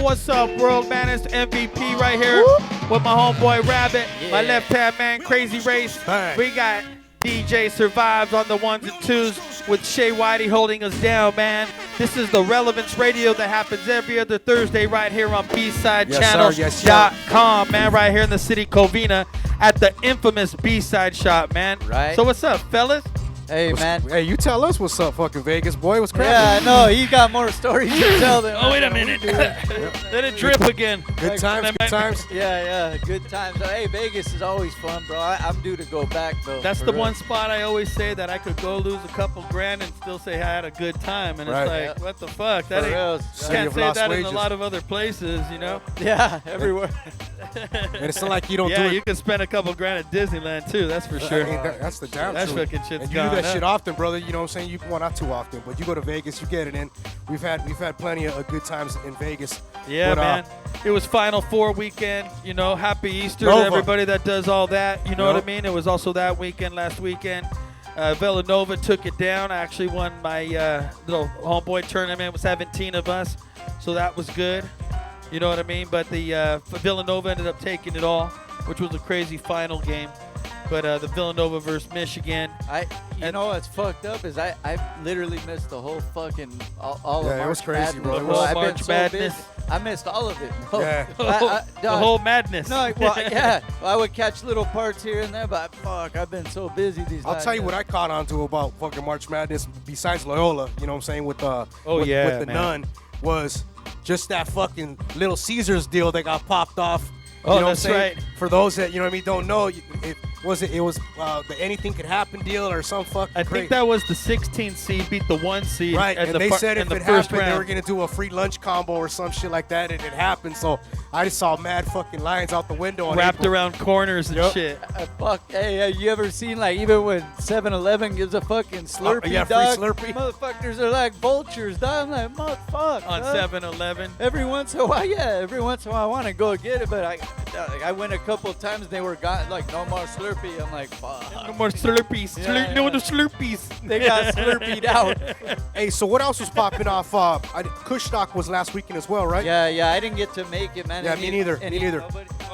what's up, world man? It's MVP right here with my homeboy Rabbit, my left-hand man, Crazy Race. Bang. We got DJ Survives on the ones and twos with SHAYE Whitey holding us down, man. This is the Relevance Radio that happens every other Thursday right here on BSideChannel.com, man, right here in the city Covina at the infamous B-Side Shop, man. Right. So what's up, fellas? Hey, man. Hey, you tell us what's up, fucking Vegas boy. What's cracking? Yeah, I know. He got more stories to tell them. Oh, wait a minute. Let it drip again. Good times, good times. Yeah, good times. Hey, Vegas is always fun, bro. I'm due to go back, though. That's the one spot I always say that I could go lose a couple grand and still say I had a good time. And it's like, what the fuck? That ain't, can't say that in a lot of other places, you know? Yeah, everywhere. And it's not like you don't do it. Yeah, you can spend a couple grand at Disneyland, too. That's for sure. That's the damn That truth. fucking shit's And you gone do that up. shit often, brother. You know what I'm saying? Well, not too often, but you go to Vegas, you get it in. We've had plenty of good times in Vegas. Yeah, but, man. It was Final Four weekend. You know, happy Easter Nova. to everybody that does all that. You know what I mean? It was also that weekend, last weekend. Villanova took it down. I actually won my little homeboy tournament with 17 of us, so that was good. You know what I mean? But the Villanova ended up taking it all, which was a crazy final game. But the Villanova versus Michigan. You know what's fucked up is I literally missed the whole fucking all of March it was crazy, bro. The whole I've been March so Madness. busy. I missed all of it, bro. Yeah. The whole madness. No, well, yeah. I would catch little parts here and there, but fuck, I've been so busy these I'll last tell you years. what I caught on to about fucking March Madness, besides Loyola, you know what I'm saying, with the Oh, with yeah, the man. nun, was just that fucking Little Caesars deal that got popped off. Oh, you know that's what I'm saying? right. For those that, you know what I mean, don't know, it was the anything could happen deal or some fucking I think that was the 16th seed beat the 1 seed. right, at and the they said in if the it first happened, they were round. going to do a free lunch combo or some shit like that, and it happened. So I just saw mad fucking lines out the window. On Wrapped April. around corners and Yep. shit. Fuck, hey, you ever seen, like, even when 7-Eleven gives a fucking Slurpee, yeah, free dog? Slurpee. Motherfuckers are like vultures, dog. I'm like, motherfucker. On dog. 7-Eleven. Every once in a while, every once in a while I want to go get it, but I went a couple of times, they were got like, no more Slurpee. I'm like, fuck. No more Slurpees. Yeah, No yeah. more Slurpees. They got Slurpeed out. Hey, so what else was popping off? Kushstock was last weekend as well, right? Yeah, I didn't get to make it, man. Yeah, me neither, me neither.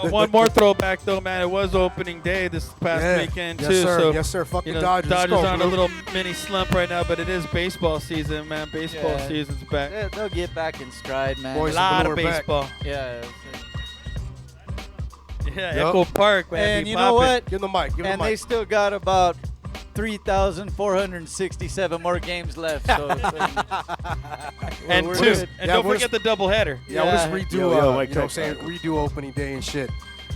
One more throwback though, man. It was opening day this past weekend yes, too. Sir. So yes, sir. Fucking you know, Dodgers. Dodgers Let's go, on a Blue. little mini slump right now, but it is baseball season, man. Baseball season's back. They'll get back in stride, man. Boys A lot Blue of are back. baseball. Yeah. Yeah, Yep. Echo Park, man. And be you know poppin'. what? Give them the mic. Give them And the they mic. still got about 3,467 more games left. So And we're two. good. And Yeah, don't we'll forget the doubleheader. Yeah, we'll just Yeah. redo, Yo, you know Mike, what I'm saying? Redo opening day and shit.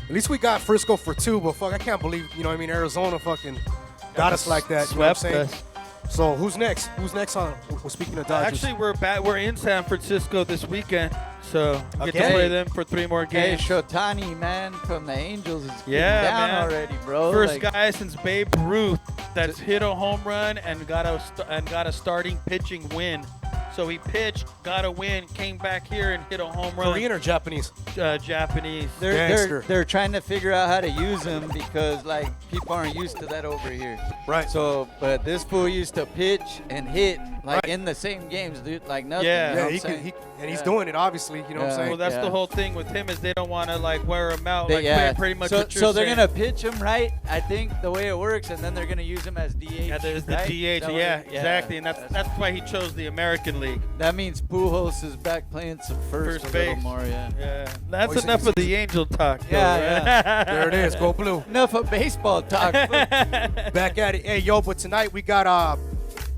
At least we got Frisco for 2, but fuck, I can't believe, you know what I mean, Arizona fucking got us like that. You know what I'm Swept saying? us. So who's next? Who's next on? Well, speaking of Dodgers. Actually, we're in San Francisco this weekend, so we get to Okay. play them for 3 more Hey, games. Shotani, man, from the Angels is getting Yeah, down man. already, bro. First Like, guy since Babe Ruth that's hit a home run and got a starting pitching win. So he pitched, got a win, came back here and hit a home run. Korean or Japanese? Japanese. Gangster. they're trying to figure out how to use him because like people aren't used to that over here. Right. So, but this fool used to pitch and hit like in the same games, dude. Like nothing. Yeah. you know Yeah, what he I'm saying? can. And he's Yeah. doing it, obviously. You know what I'm Yeah. saying? Well, that's Yeah. the whole thing with him is they don't want to like wear him out. They- Like yeah. pretty much so, what you're so they're saying. gonna pitch him right. I think the way it works, and then they're gonna use him as DH. Yeah, there's the right? DH. That Yeah, way- exactly, and that's why he chose the American League. That means Pujols is back playing some first First a little base. more. Yeah. Yeah, that's Boys, enough of the Angel talk. Though, Yeah, right? There it is. Go Blue. Enough of baseball talk. Back at it. Hey, yo, but tonight we got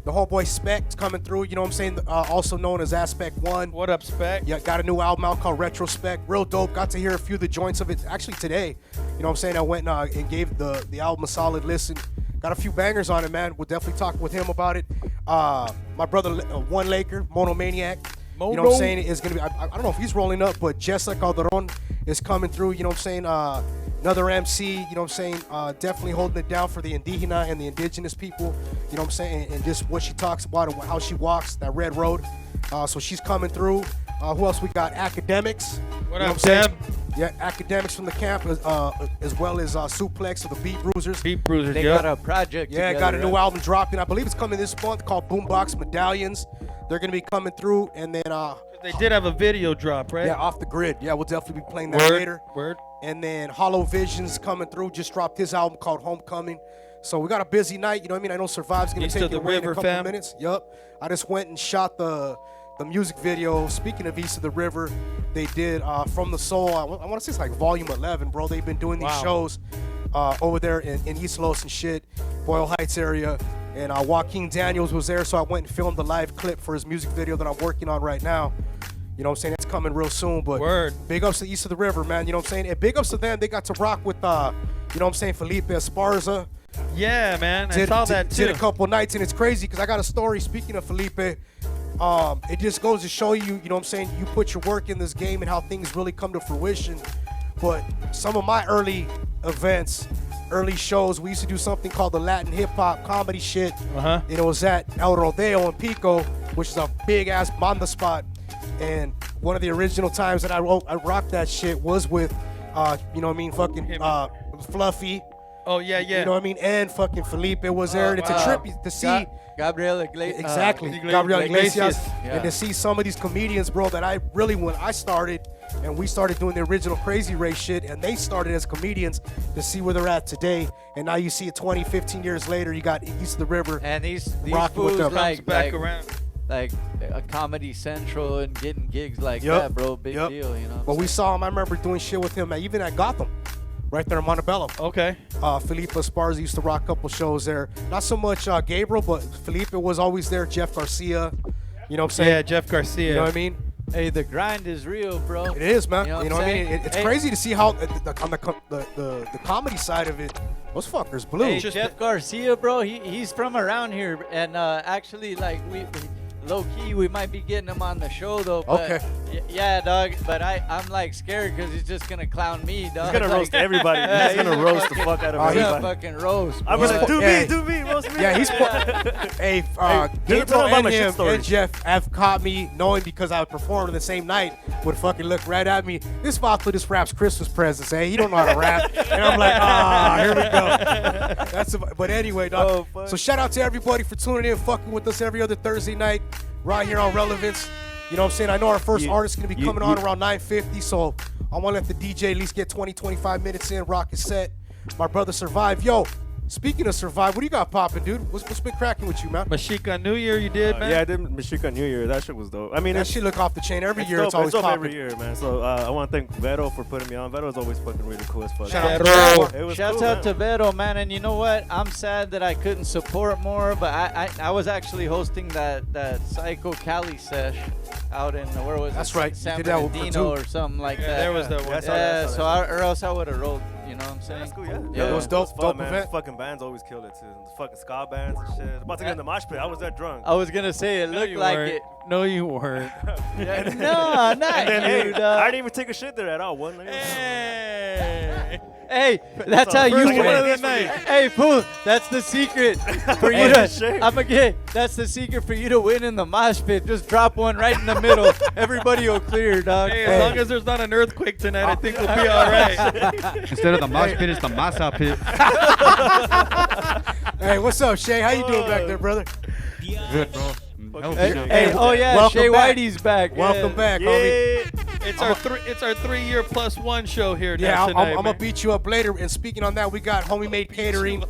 the whole boy SPEC coming through. You know what I'm saying? Also known as Aspect 1. What up, Spec? Yeah, got a new album out called Retrospect. Real dope. Got to hear a few of the joints of it actually today. You know what I'm saying? I went and gave the album a solid listen. Got a few bangers on it, man. We'll definitely talk with him about it. My brother, One Laker, Monomaniac. You know what I'm saying? Is going to be, I don't know if he's rolling up, but JESSA Calderon is coming through. You know what I'm saying? Another MC, you know what I'm saying? Definitely holding it down for the Indígena and the indigenous people. You know what I'm saying? And just what she talks about and how she walks that red road. So she's coming through. Who else we got? AKADEMEX. What You know up, I'm saying? Sam? Yeah, AKADEMEX from the camp, as well as SUPLEX of the Beat Bruisers. Beat Bruisers, They yeah. got a project. Yeah, together, got a new right? album dropping. I believe it's coming this month called Boombox Medallions. They're going to be coming through. And then They did have a video drop, right? Yeah, Off the Grid. Yeah, we'll definitely be playing that Word. later. Word. And then Hollow Vision's coming through. Just dropped his album called Homecoming. So we got a busy night. You know what I mean? I know Survive's going to East take of it the away in a River, couple fam. minutes. Yup. I just went and shot the music video. Speaking of East of the River, they did From the Soul. I want to say it's like volume 11, bro. They've been doing these Wow. shows over there in East Los and shit, Boyle Heights area. And Joaquin Daniels was there, so I went and filmed the live clip for his music video that I'm working on right now. You know what I'm saying? It's coming real soon, but Word. big ups to East of the River, man. You know what I'm saying? And big ups to them. They got to rock with, you know what I'm saying, Felipe Esparza. Yeah, man. I saw that too. Did a couple nights, and it's crazy because I got a story. Speaking of Felipe, it just goes to show you, you know what I'm saying, you put your work in this game and how things really come to fruition. But some of my early events, early shows, we used to do something called the Latin hip hop comedy shit. Uh-huh. And it was at El Rodeo in Pico, which is a big ass banda spot. And one of the original times that I rocked that shit was with, you know what I mean, fucking Fluffy. Oh, yeah, yeah. You know what I mean? And fucking Felipe was there. And it's a trip to see. Gabriel Iglesias. Exactly. Iglesias. Gabriel Iglesias. Yeah. And to see some of these comedians, bro, that I really, when I started, and we started doing the original Crazy Race shit, and they started as comedians, to see where they're at today. And now you see it 20, 15 years later, you got East of the River. And these Rocking with fools them. like, Back around. like a Comedy Central and getting gigs like Yup. that, bro. Big Yup. deal, you know. But we saw him, I remember doing shit with him, even at Gotham, right there in Montebello. Okay. Felipe Esparza used to rock a couple shows there. Not so much Gabriel, but Felipe was always there. Jeff Garcia, you know what I'm saying? Yeah, Jeff Garcia. You know what I mean? Hey, the grind is real, bro. It is, man. You know You know what what I'm I mean? saying? It's Hey. crazy to see how on the comedy side of it, those fuckers blew. Hey, Just Jeff Garcia, bro, he's from around here, and actually, like, we low key, we might be getting him on the show though. But Okay. Yeah, dog. But I'm like scared because he's just gonna clown me, dog. He's gonna roast everybody. He's gonna roast the fuck out of he's He's everybody. gonna fucking roast. I'm bro. gonna do Hey. me, do me, roast me. Yeah, he's hey, tell Gabriel him about and my shit him stories. and Jeff have caught me knowing because I performed the same night would fucking look right at me. This Vato just raps Christmas presents, eh? He don't know how to rap. And I'm like, here we go. But anyway, dog. Oh, fuck. So shout out to everybody for tuning in, fucking with us every other Thursday night, right here on Relevance. You know what I'm saying? I know our first artist is going to be coming on around 9:50, so I want to let the DJ at least get 20, 25 minutes in, rock his set. My brother Survive. Yo, speaking of Survive, what do you got popping, dude? What's been cracking with you, man? Mashika New Year, you did, man? Yeah, I did Mashika New Year. That shit was dope. I mean, That it's shit look off the chain every year. dope. It's always dope popping. every year, man. So I want to thank Vero for putting me on. Vero's always fucking really cool as fuck. Shout out to Vero. Vero. It was Shouts cool, out man. to Vero, man, and you know what? I'm sad that I couldn't support more, but I was actually hosting that Psycho Cali sesh out in where was That's it? right. You San did that with Bernardino Purdue. or something like Yeah, that. there was that one. I saw that, I saw that. Or else I would have rolled. You know what I'm saying? That's cool, yeah. Yeah. It was dope, fun, dope man. event. Fucking bands always kill it too. The fucking ska bands and shit. About to get in the mosh pit. I was that drunk. I was gonna say it No, looked you like weren't. it. No, you weren't. Yeah, no, not And then, you, hey, dog. I didn't even take a shit there at all. One. Hey. Hey, that's how you First win. one of the night. Hey, fool, that's the secret for you Oh, to. shit. That's the secret for you to win in the mosh pit. Just drop one right in the middle. Everybody will clear, dog. Hey, as long as there's not an earthquake tonight, I think we'll be all right. Instead of the mosh pit, it's the masa pit. Hey, what's up, Shay? How you doing back there, brother? Good, bro. Hey, hey, oh yeah, Welcome Shay back. Whitey's back. Welcome yeah. back, homie. Yeah. It's our 3-year plus one show here. Yeah, now I'm tonight, gonna man. beat you up later. And speaking on that, we got Homie Made Catering.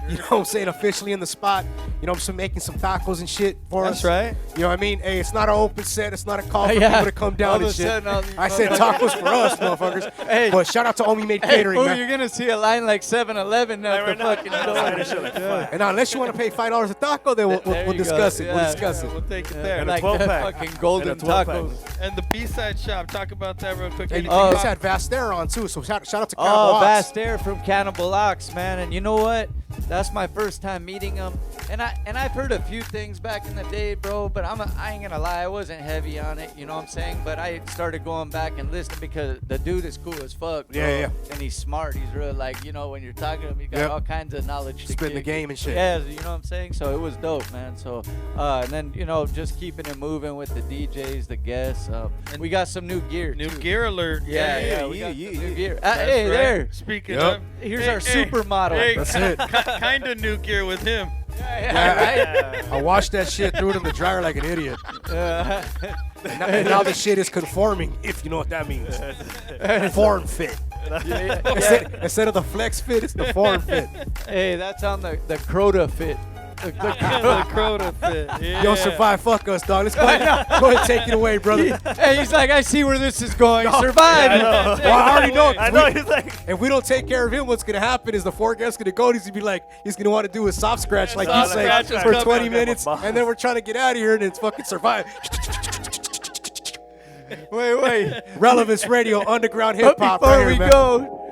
You know what I'm saying? Officially in the spot. You know what I'm saying? Making some tacos and shit for us. That's right. You know what I mean? Hey, it's not an open set. It's not a call for Yeah. people to come All down of and a shit. sudden, all these I said tacos for us, motherfuckers. Hey. But shout out to Homie Made Hey, Catering, fool, man. you're gonna see a line like 7-Eleven at the Right now. fucking Outside door. and shit like fuck. And now, unless you want to pay $5 a taco, then we'll There you discuss go. it. Yeah. We'll discuss it. We'll take it there. And a Like 12 that pack. fucking golden And a 12 pack. tacos. And the B-side shop, talk about that real quick. Hey, you Oh. just had Vastera on too, so shout out to Cannibal Oh, Ox. Vast Air from Cannibal Ox, man. And you know what? That's my first time meeting him. And I've heard a few things back in the day, bro, but I ain't gonna lie, I wasn't heavy on it, you know what I'm saying? But I started going back and listening because the dude is cool as fuck, bro. Yeah. And he's smart. He's really like, you know, when you're talking to him, he's got Yep. all kinds of knowledge to Spitting the give. game and shit. Yeah, you know what I'm saying? So it was dope, man. So, and then, you know, just keeping it moving with the DJs, the guests. And we got some new gear, New too. gear alert. Yeah, we got yeah, some new yeah. gear. That's Hey, right. there. Speaking Yep. of, Here's hey, our hey, supermodel. Hey, That's it. Kind of new gear with him. Yeah, I washed that shit, threw it in the dryer like an idiot. right? And now the shit is conforming, if you know what that means. Form fit. Instead of the flex fit, it's the form fit. Hey, that's on the Crota fit. The Crota fit. Yeah. Yo, Survive, fuck us, dog. Let's go ahead and take it away, brother. Hey, he's like, I see where this is going. Survive. Well, I already know. I know. He's like, If we don't take care of him, what's gonna happen is the four guests gonna go. He's gonna be like, he's gonna want to do a soft scratch, like you soft say, scratch is for coming. 20 minutes, and then we're trying to get out of here, and it's fucking Survive. Wait. Relevance Radio, underground hip But hop. before right we here, man. go,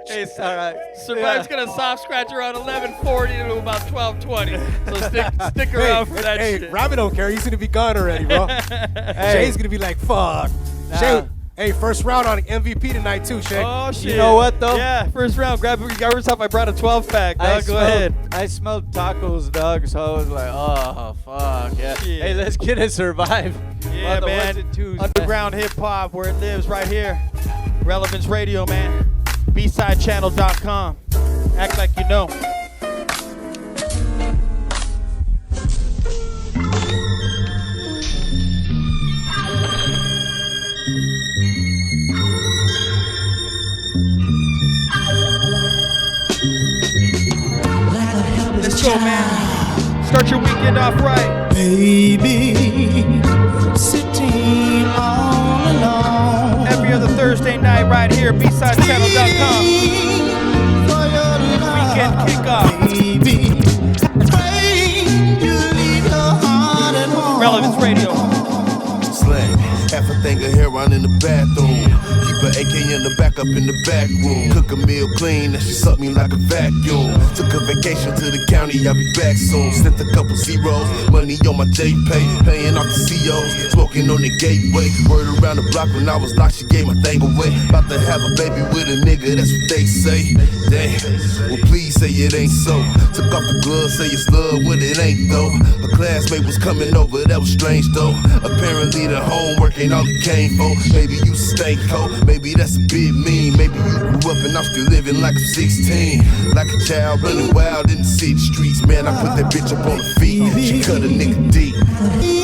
hey, it's all right. Survive's gonna soft scratch around 11:40 to about 12:20. So stick around for that Hey, shit. Rabbit don't care. He's gonna be gone already, bro. Shay's gonna be like, fuck. Nah. Shay, hey, first round on MVP tonight too, Shay. Oh shit! You know what, though? Yeah, first round. Grab yourself. I brought a 12-pack. I Go ahead. I smelled tacos, dog, so I was like, oh, fuck, yeah. Shit. Hey, let's get it Survive. Yeah, On the man. ones and twos, Underground hip hop, where it lives, right here. Relevance Radio, man. BSidechannel.com. Act like you know. Let's go, man. Start your weekend off right. Baby, sitting all alone. Every other Thursday night, right here, BSidechannel.com. Weekend kickoff. Baby, pray you leave your heart at home. Relevance Radio. Slang, half a thing of heroin in the bathroom. Keep her AK in the back up in the back room. Cook a meal clean, and she suck me like a vacuum. Took a vacation to the county, I'll be back soon. Sent a couple zeros, money on my J-Pay, paying off the COs, smoking on the gateway. Word around the block when I was locked, she gave my thing away. About to have a baby with a nigga, that's what they say. Damn, well please say it ain't so. Took off the gloves, say it's love when it ain't though. A classmate was coming over, that was strange though. Apparently the homework ain't all it came for. Maybe you stay cold, maybe that's a bit mean. Maybe you grew up and I'm still living like I'm 16. Like a child running wild in the city streets. Man, I put that bitch up on her feet. She cut a nigga deep.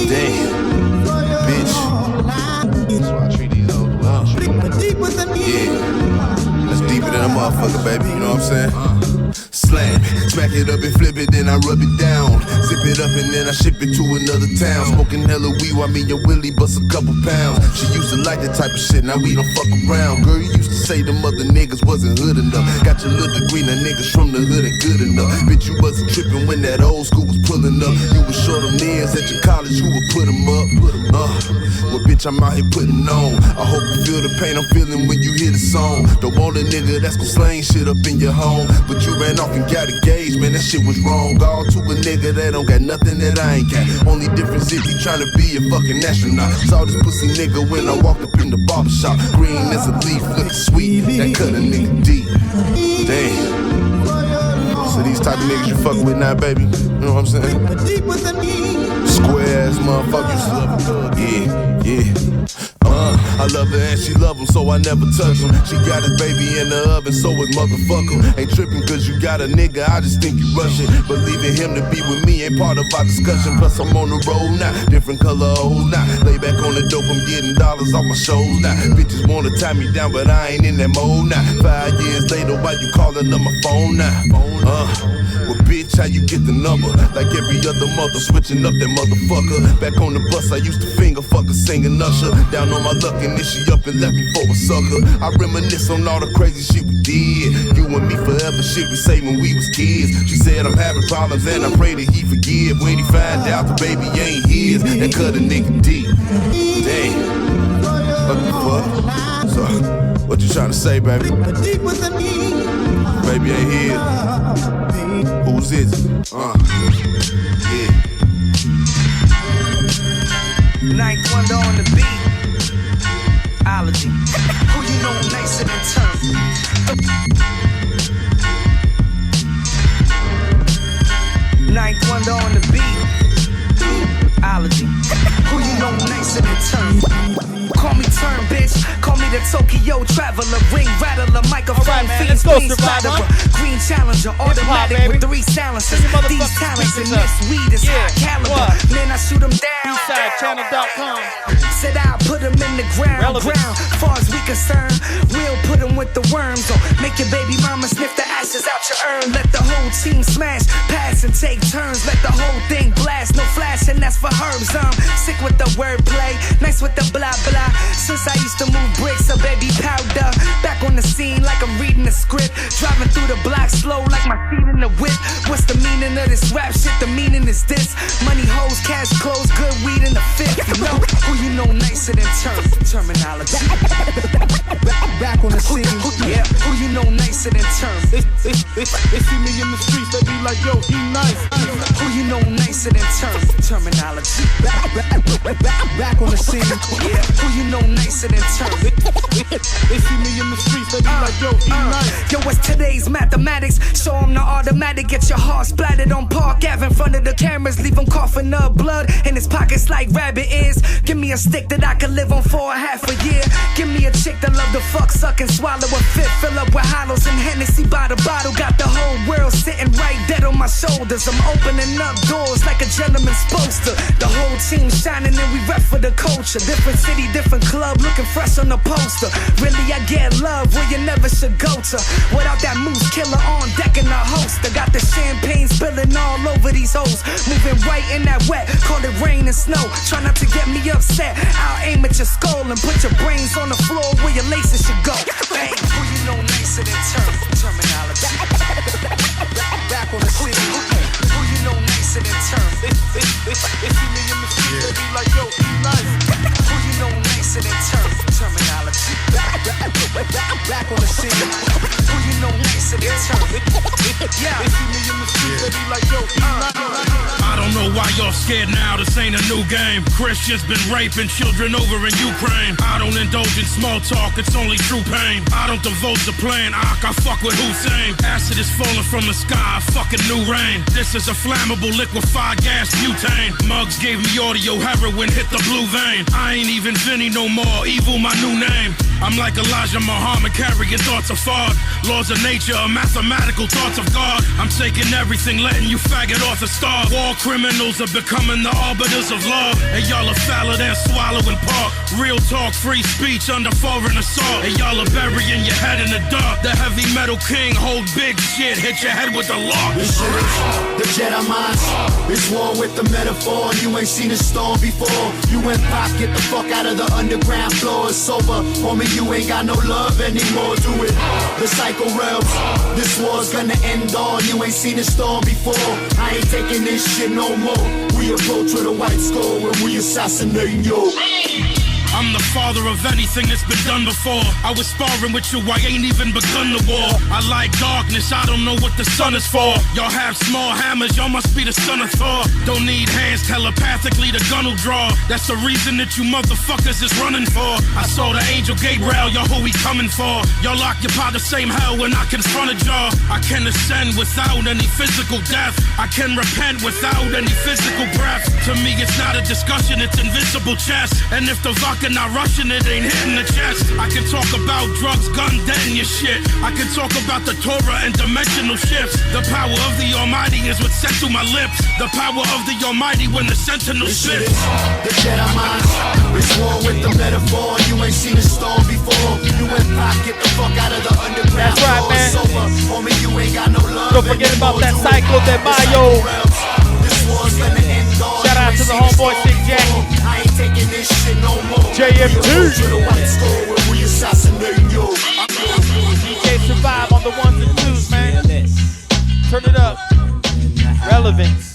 Damn, bitch. That's why I treat these hoes well. Yeah, that's deeper than a motherfucker, baby. You know what I'm saying? Slam, smack it up and flip it, then I rub it down. Zip it up and then I ship it to another town. Smoking hella weed while me and Willie bust a couple pounds. She used to like that type of shit, now we don't fuck around. Girl, you used to say them other niggas wasn't hood enough. Got your little degree, now niggas from the hood ain't good enough. Bitch, you wasn't tripping when that old school was pulling up. You was short them niggas at your college, who would put them up? Well, bitch, I'm out here putting on. I hope you feel the pain I'm feeling when you hear the song. Don't want a nigga that's gon' slang shit up in your home. But you ran off and got engaged, man, that shit was wrong. All to a nigga that don't got nothing that I ain't got. Only difference if he tryna be a fucking astronaut. Saw this pussy nigga when I walked up in the barbershop. Green as a leaf, looking sweet, that cut a nigga deep. Damn. So these type of niggas you fuck with now, baby, you know what I'm saying? Square ass motherfuckers. Yeah. I love her and she love him, so I never touch him. She got his baby in the oven, so is motherfucker. Ain't tripping cause you got a nigga, I just think you rushing. But leaving him to be with me ain't part of our discussion. Plus I'm on the road now, different color hoes now. Lay back on the dope, I'm getting dollars off my shows now. Bitches wanna tie me down, but I ain't in that mode now. 5 years later, why you calling on my phone now? Well bitch, how you get the number? Like every other mother, switching up that motherfucker. Back on the bus, I used to finger fuck her, singing Usher. Down on my luck and then she up and left me for a sucker. I reminisce on all the crazy shit we did. You and me forever, shit we say when we was kids. She said I'm having problems and I pray that he forgive. When he find out the baby ain't his, that cut a nigga deep. Damn, what the fuck? So, what you trying to say, baby? Baby ain't here. Who's it? Yeah. Ninth wonder on the beat. Ology. Who you know nicer than turn? Ninth wonder on the beat. Ology. Who you know nicer than turn? Call me turn, bitch. Call me the Tokyo traveler, ring rattler, microphone All right, man, fiend, let's go, screen Survivor. splatterer, green challenger, automatic baby. with 3 silencers. Turn your motherfucking These talents and speakers up. this weed is Yeah, high caliber. what? Man, I shoot them down. BeesideChannel.com. Said I'll put them in the ground. Relevance. Far as we concerned, we'll put them with the worms. Or make your baby mama sniff the ashes out your urn. Let the whole team smash, pass and take turns. Let the whole thing blast, no flash, and that's for herbs. Sick with the wordplay, nice with the blah blah. Since I used to move bricks, a baby powder. Back on the scene like I'm reading a script. Driving through the block slow like my feet in the whip. What's the meaning of this rap shit? The meaning is this: money, hoes, cash, clothes, good weed in the fifth. You know who you know nicer than terminology. Back on the scene, yeah. Who you know nicer than terms? They see me in the streets, they be like, yo, he nice. Who you know nicer than terminology? Back on the scene, yeah. Who you know nicer than terms? They see me in the streets, they be like, yo, he nice. Yo, what's today's mathematics? Show 'em the automatic, get your heart splattered on Park Ave in front of the cameras, leave 'em coughing up blood in his pockets like rabbit ears. Give me a stick that I could live on for a half a year. Give me a chick that love to fuck, suck, and swallow a fit, fill up with hollows and Hennessy by the bottle. Got the whole world sitting right dead on my shoulders. I'm opening up doors like a gentleman's supposed to. The whole team shining and we rep for the culture. Different city, different club, looking fresh on the poster. Really, I get love where you never should go to. Without that moose killer on deck in the holster. Got the champagne spilling all over these hoes. Moving right in that wet, call it rain and snow. Try not to get me upset. I'll aim at your skull and put your brains on the floor where your laces should go. Bang, who you know nicer than terminology? Back on the city, who you know nicer than terms? They see me in the streets, they be like, yo, he nice. Who you know nicer than terminology? Back on the scene, who you know nicer than terms? Yeah. They see me in the streets, they be like, yo, he nice. I don't know why y'all scared now, this ain't a new game. Christians been raping children over in Ukraine. I don't indulge in small talk, it's only true pain. I don't devote to playing Ak, I fuck with Hussein. Acid is falling from the sky, fucking new rain. This is a flammable liquefied gas butane. Mugs gave me audio, heroin hit the blue vein. I ain't even Vinny no more, evil my new name. I'm like Elijah Muhammad, carrying thoughts of fraud. Laws of nature are mathematical thoughts of God. I'm taking everything, letting you faggot off the star. War criminals are becoming the arbiters of love. And y'all are fouler than swallowing pork. Real talk, free speech under foreign assault. And y'all are burying your head in the dark. The heavy metal king hold big shit, hit your head with the law. This shit is the Jedi mind. This war with the metaphor. You ain't seen a storm before. You and Pop get the fuck out of the underground floor. It's over, homie. You ain't got no love anymore. Do it. The cycle realms. This war's gonna end all. You ain't seen a storm before. I ain't taking this shit no more. We approach with a white skull and we assassinate yo. I'm the father of anything that's been done before. I was sparring with you, I ain't even begun the war. I like darkness, I don't know what the sun is for. Y'all have small hammers, y'all must be the son of Thor. Don't need hands, telepathically the gun will draw. That's the reason that you motherfuckers is running for. I saw the angel Gabriel, y'all who he coming for. Y'all occupy the same hell when I confronted y'all. I can ascend without any physical death. I can repent without any physical breath. To me it's not a discussion, it's invisible chess. And if the vodka not rushing, it ain't hitting the chest. I can talk about drugs, gun, dead in your shit. I can talk about the Torah and dimensional shifts. The power of the Almighty is what's sent through my lips. The power of the Almighty when the sentinel spits. The Jedi mind. It's war with the metaphor. You ain't seen a storm before. You and Pop get the fuck out of the underground. That's right, man. It's over, homie. You ain't got no love. Don't forget about that cycle, that bio. This war's gonna end all. Shout out to the homeboy Big Jack. I ain't taking this shit no more. JFT. We assassinate yo. DJ Survive on the ones and twos, man. Turn it up. Relevance.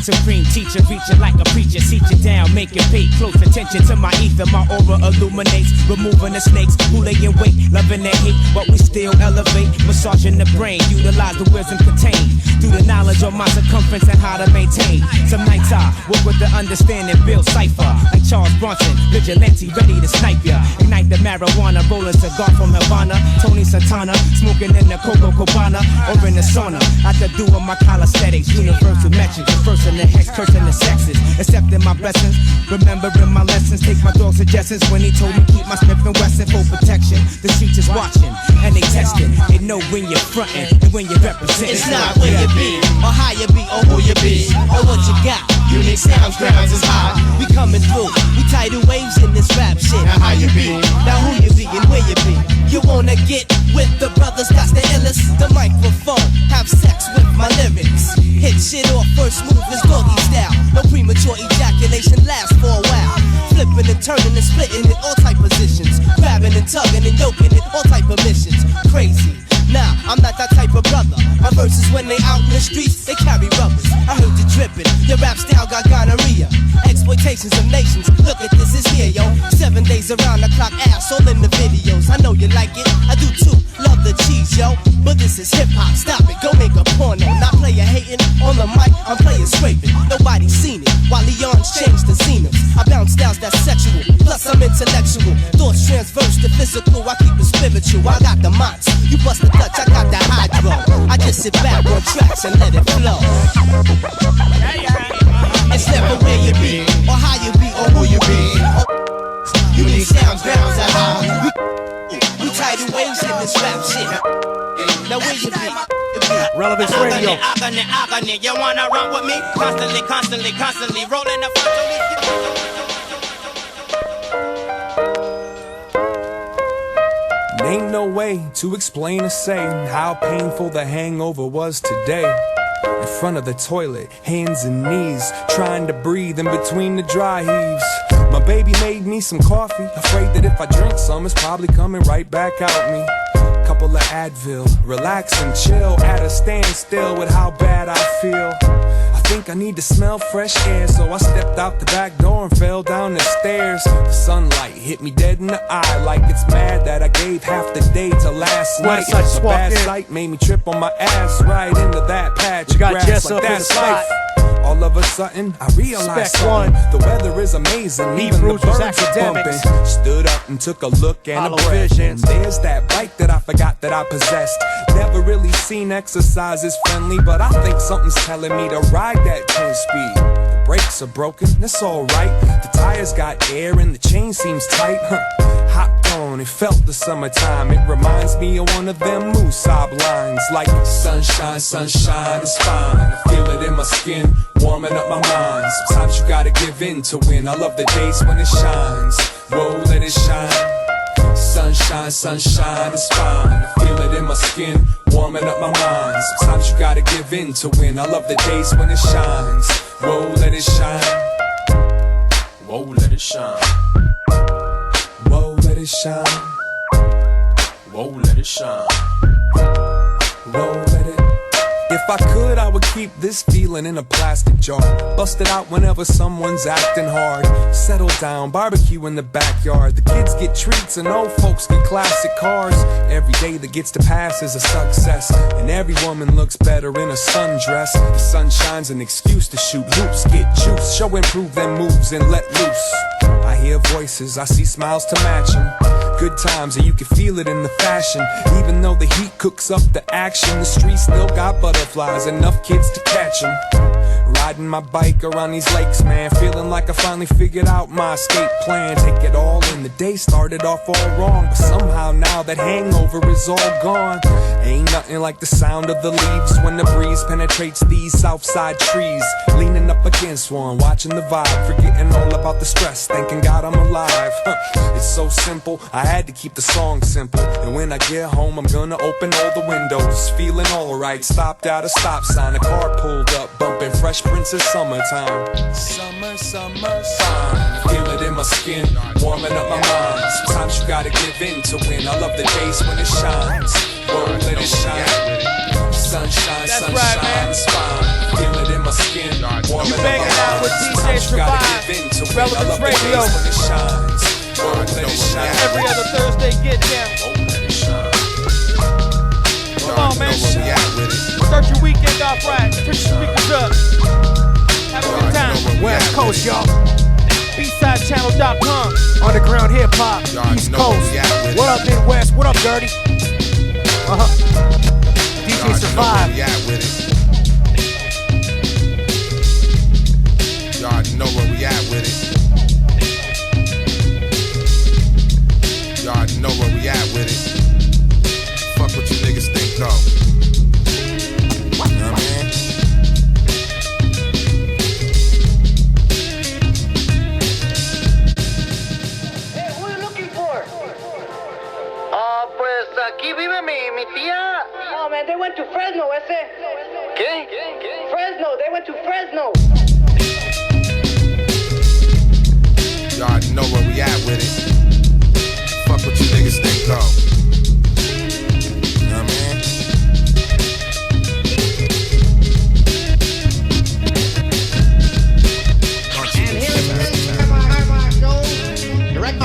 Supreme teacher, reaching like a preacher. you, seat you down, make you pay close attention to my ether. My aura illuminates, removing the snakes who lay in wait, loving their hate, but we still elevate, massaging the brain, utilize the wisdom contained through the knowledge of my circumference and how to maintain. Some nights I work with the understanding, build cipher like Charles Bronson, vigilante ready to snipe ya. Ignite the marijuana, roll a cigar from Havana, Tony Santana, smoking in the Coco Cabana or in the sauna. After doing my calisthenics, universal metrics, the first in the hex, cursing the sexes, accepting my blessings, remembering my lessons. Take my dog's suggestions when he told me keep my Smith and Wesson for protection. The streets is watching and they testing. They know when you're fronting and when you're representing. It's not where you be, or how you be, or who you be, or what you got. Unique sounds, grounds is high. We coming through, we tidal waves in this rap shit. Now how you be, now who you be, and where you be. You wanna get with the brothers, that's the illest. The microphone, have sex with my lyrics. Hit shit off, first move is doggy style. No premature ejaculation lasts for a while. Flipping and turning and splitting in all type positions. Grabbing and tugging and yoking in all type of missions. Crazy. Nah, I'm not that type of brother. My verses when they out in the streets, they carry rubbers. I heard you dripping, your rap style got gonorrhea. Exploitations of nations, look at this, is here, yo. 7 days around the clock, ass all in the videos. I know you like it, I do too, love the cheese, yo. But this is hip-hop, stop it, go make a porno. Not player hating, on the mic, I'm playing scraping. Nobody's seen it, while Leon's changed the scenery. I bounce styles that's sexual, plus I'm intellectual. Thoughts transverse to physical, I keep it spiritual. I got the mots, you bust the Dutch, I got the hydro. I just sit back on tracks and let it flow. It's never where you be, or how you be, or who you be. Unique sounds, grounds are high. We tidal waves in this rap shit. Now where you be? Relevance Radio. You wanna run with me? Constantly rolling the front. Ain't no way to explain or say how painful the hangover was today. In front of the toilet, hands and knees, trying to breathe in between the dry heaves. My baby made me some coffee, afraid that if I drink some, it's probably coming right back out me. Couple of Advil, relax and chill, at a standstill with how bad I feel. I think I need to smell fresh air, so I stepped out the back door and fell down the stairs. The sunlight hit me dead in the eye, like it's mad that I gave half the day to last night. A bad sight made me trip on my ass right into that patch of grass. JESSA like up in that's the spot. life. All of a sudden, I realized SPEC something. The weather is amazing, even the birds are bumping. Stood up and took a look and a breath. And there's that bike that I forgot that I possessed. Never really seen exercise as friendly, but I think something's telling me to ride that 10 speed. The brakes are broken, that's alright. The tires got air and the chain seems tight. Hopped on, it felt the summertime. It reminds me of one of them Moosab lines, like sunshine, sunshine is fine. I feel it in my skin, warming up my mind. Sometimes you gotta give in to win. I love the days when it shines. Whoa, let it shine. Sunshine, sunshine is fine. I feel it in my skin, warming up my mind. Sometimes you gotta give in to win. I love the days when it shines. Whoa, let it shine. Whoa, let it shine. Whoa, let it shine. Whoa, let it shine. Whoa, let it. If I could, I would keep this feeling in a plastic jar. Bust it out whenever someone's acting hard. Settle down, barbecue in the backyard. The kids get treats and old folks get classic cars. Every day that gets to pass is a success, and every woman looks better in a sundress. The sun shines an excuse to shoot hoops, get juice, show and prove them moves and let loose. I hear voices, I see smiles to match them. Good times, and you can feel it in the fashion. Even though the heat cooks up the action, the streets still got butterflies, enough kids to catch them. Riding my bike around these lakes, man, feeling like I finally figured out my escape plan. Take it all in, the day started off all wrong, but somehow now that hangover is all gone. Ain't nothing like the sound of the leaves when the breeze penetrates these southside trees. Leaning up against one, watching the vibe, forgetting all about the stress, thanking God I'm alive. It's so simple, I had to keep the song simple. And when I get home, I'm gonna open all the windows, feeling alright. Stopped at a stop sign, a car pulled up, bumping Fresh Prince of Summertime. Summer, summer, fine. Feel it in my skin, warming up my mind. Sometimes you gotta give in to win. I love the days when it shines. Whoa, let it shine. sunshine, That's sunshine, right, man. it's fine. Feel it in my skin. You banging out with DJ Survive, Relevance Radio. Every other Thursday, get down. Come on, man. Start your weekend off right. Push your speakers up. Have a good time. West Coast, y'all. BeatSideChannel.com. Underground hip hop, East Coast. What up, Midwest? What up, Dirty? DJ Survive. Y'all know where we at with it. Y'all know where we at with it. Fuck what you niggas think though. You know what I mean? Hey, who are you looking for? Pues aquí vive mi tía. Oh man, they went to Fresno, ese. ¿Qué? Fresno, they went to Fresno. Y'all know where we at with it. Fuck what you niggas think though. You know what I mean?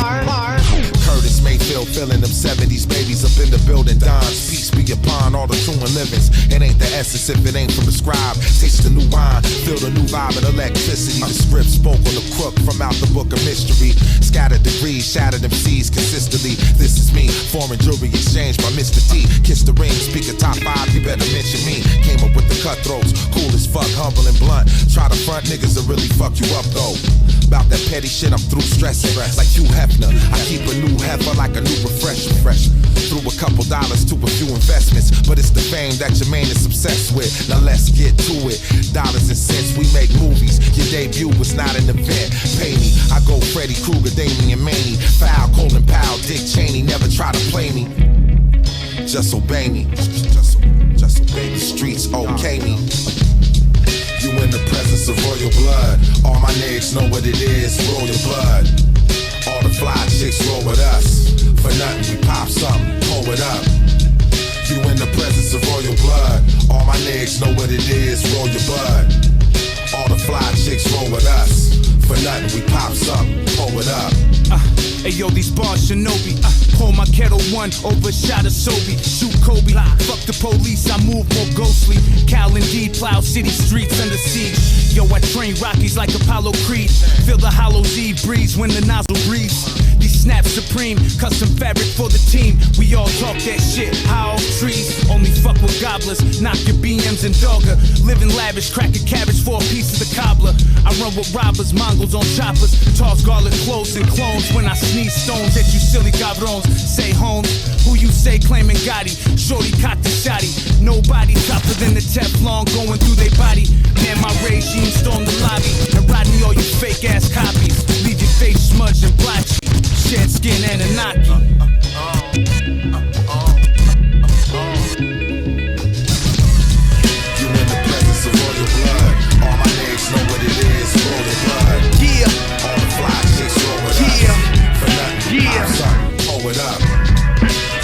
Curtis Mayfield filling them 70s babies up in the building. Don's peace be upon all the true and livings. It ain't the essence if it ain't from the scribe. Taste the new wine, feel the new vibe and electricity. The script spoke on the crook from out the book of mystery. Scattered degrees, shattered MCs consistently. This is me, foreign jewelry exchange by Mr. T. Kiss the ring, speak a top 5, you better mention me. Came up with the cutthroats, cool as fuck, humble and blunt. Try to front niggas will really fuck you up though. About that petty shit, I'm through stressing. Like Hugh Hefner, I keep a new heifer like a new refresher. Fresh. Threw a couple dollars to a few investments, but it's the fame that your man is obsessed with. Now let's get to it. Dollars and cents, we make movies. Your debut was not an event. Pay me, I go Freddy Krueger, Damian Maney. Foul, Colin Powell, Dick Cheney. Never try to play me. Just obey me. Just obey the streets, okay me. You in the presence of royal blood. All my niggas know what it is, royal blood. All the fly chicks roll with us. For nothing, we pop something, pull it up. You in the presence of royal blood. All my niggas know what it is, roll your blood. All the fly chicks roll with us. For nothing, we pop something, pull it up. Hey yo, these bars Shinobi. Pour my kettle one over shot of Sobe. Shoot Kobe. Fuck the police, I move more ghostly. Cal indeed plow city streets under siege. Yo, I train Rockies like Apollo Creed. Feel the hollow Z breeze when the nozzle breathes. These snaps supreme, custom fabric for the team. We all talk that shit, high off trees. Only fuck with gobblers, knock your BMs and dogger. Living lavish, crack a cabbage for a piece of the cobbler. I run with robbers, Mongols on choppers. Toss garlic cloves and clones when I sneeze stones at you silly cabrons. Say Holmes, who you say claiming Gotti? Shorty cocked the shotty. Nobody tougher than the Teflon going through their body. Man, my regime stormed the lobby and ride me all you fake ass copies. Leave your face smudged and blotchy. Shed skin Anunnaki. You in the presence of royal blood. All my niggas know what it is, royal blood. Yeah. All the fly chicks roll with Yeah. us. For nothing, pop something, pull it up.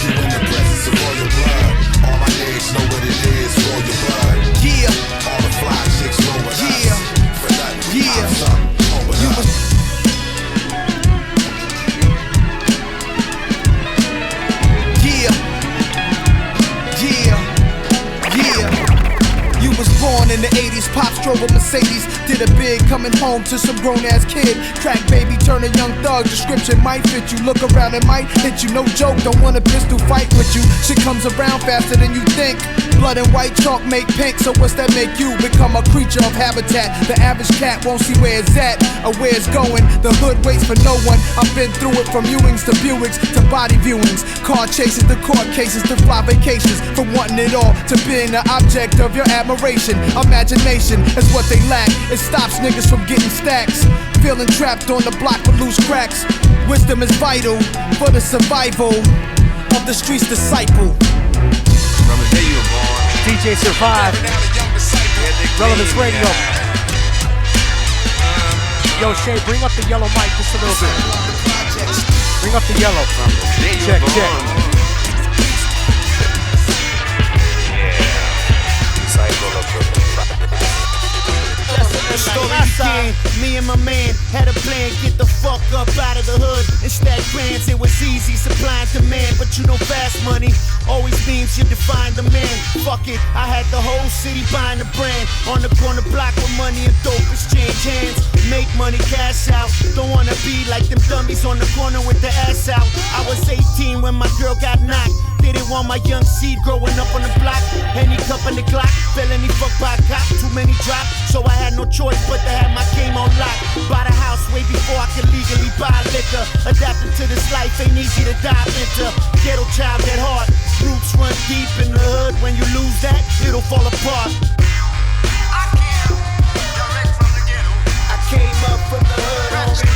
You in the presence of royal blood. All my niggas know what it is, royal blood. Yeah. All the fly chicks roll with Yeah. us. For nothing, Yeah. pop something, pull it up. Born in the 80s, Pops drove a Mercedes. Did a big coming home to some grown-ass kid. Crack baby, turn a young thug. Description might fit you. Look around, it might hit you. No joke, don't want a pistol fight with you. Shit comes around faster than you think. Blood and white chalk make pink. So what's that make you? Become a creature of habitat. The average cat won't see where it's at or where it's going. The hood waits for no one. I've been through it from Ewings to Buicks to body viewings. Car chases to court cases to fly vacations. From wanting it all to being the object of your admiration. Imagination is what they lack. It stops niggas from getting stacks. Feeling trapped on the block with loose cracks. Wisdom is vital for the survival of the street's disciple. From the day you were born, DJ Survive, Relevance Radio. Yo, Shay, bring up the yellow mic just a little bit. Bring up the yellow. Check, check. Story began, me and my man had a plan, get the fuck up out of the hood and stack grands. It was easy, supply and demand, but you know fast money always means you define the man. Fuck it, I had the whole city buying the brand. On the corner block with money and dope, exchange hands, make money, cash out. Don't wanna be like them dummies on the corner with the ass out. I was 18 when my girl got knocked. Didn't want my young seed growing up on the block. Any cup in the Glock, felony fuck by a cop, too many drop. So I had no choice but to have my game on lock. Bought a house way before I could legally buy liquor. Adapting to this life ain't easy to dive into. Ghetto child at heart, roots run deep in the hood. When you lose that, it'll fall apart. I came up from the hood, homie.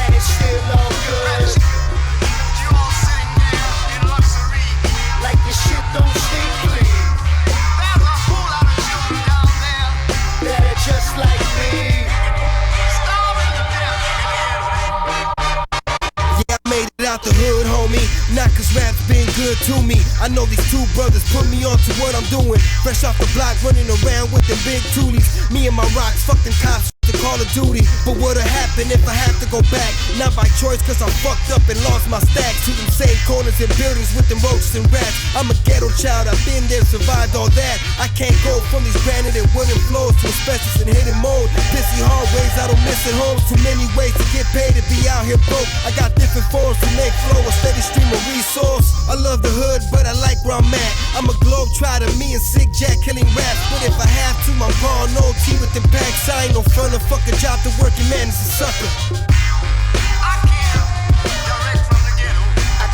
And it's still all good. Like this shit don't stink clean. There's a whole lot of children down there that are just like me. Starving to death. Yeah, I made it out the hood, homie. Not cause rap's been good to me. I know these two brothers put me on to what I'm doing. Fresh off the block, running around with them big toolies. Me and my rocks, fuck them cops. Call of Duty, but what'll happen if I have to go back? Not by choice, cause I'm fucked up and lost my stacks to them same corners and buildings with them roaches and rats. I'm a ghetto child, I've been there, survived all that. I can't go from these granite and wooden floors to asbestos and hidden mold. Pissy hallways, I don't miss it homes. Too many ways to get paid to be out here broke. I got different forms to make flow, a steady stream of resource. I love the hood, but I like where I'm at. I'm a globe trotter, me and Sick Jack killing raps. But if I have to, I'm gone OT with the packs. I ain't no front of fuck a job, the working man is a sucker. I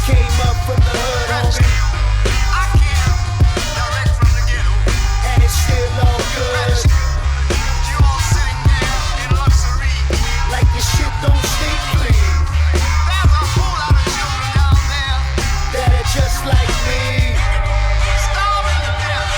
came up from the hood, homie. I came direct from the ghetto. And it's still all good. You all sitting there in luxury. Like this shit don't stink clean. There's a whole lot of children down there that are just like me. Starving to death.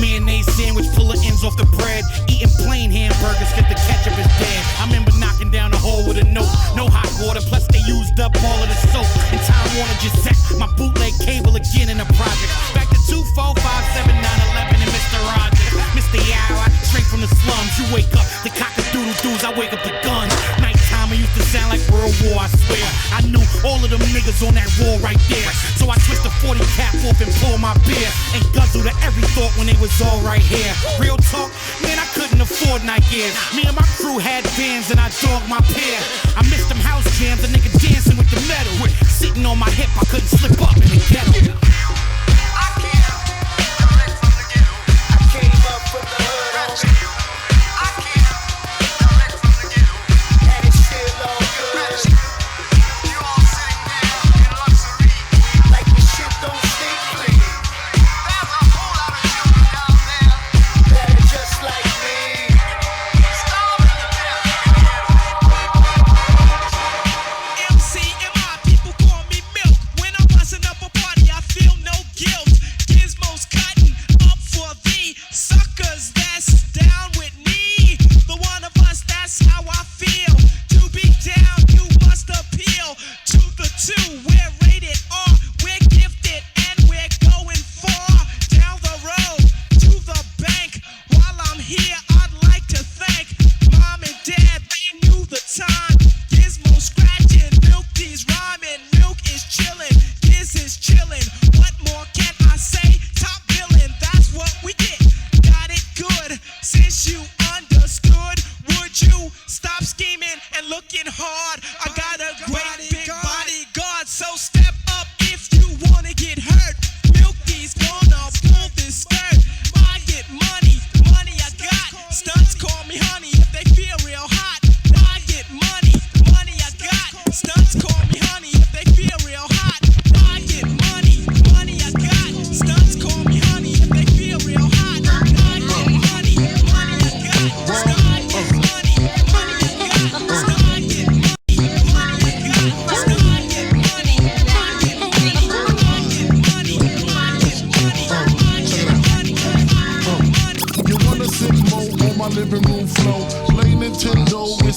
Mayonnaise sandwich full of ends off the bread. Eating plain hamburgers cause the ketchup is dead. I remember knocking down a hole with a note. No hot water, plus they used up all of the soap. And Time Warner just set my bootleg cable again in the project. Back to 2, 4, 5, 7, 9, 11 and Mr. Rogers. Mr. Yow, I straight from the slums. You wake up to cock-a-doodle-doos, I wake up to guns. Nighttime I used to sound like World War, I swear. I knew all of them niggas on that wall right there. So I twist the 40 cap off and pull my beer. And guzzle to every thought when they was all right here. Real talk, man, I couldn't afford night gears. Me and my crew had bands and I dogged my pair. I missed them house jams, a nigga dancing with the metal. Sitting on my hip, I couldn't slip up in the ghetto.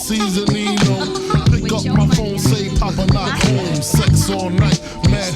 Seasonino. Pick up my phone, say Papa not home. Sex all night, mad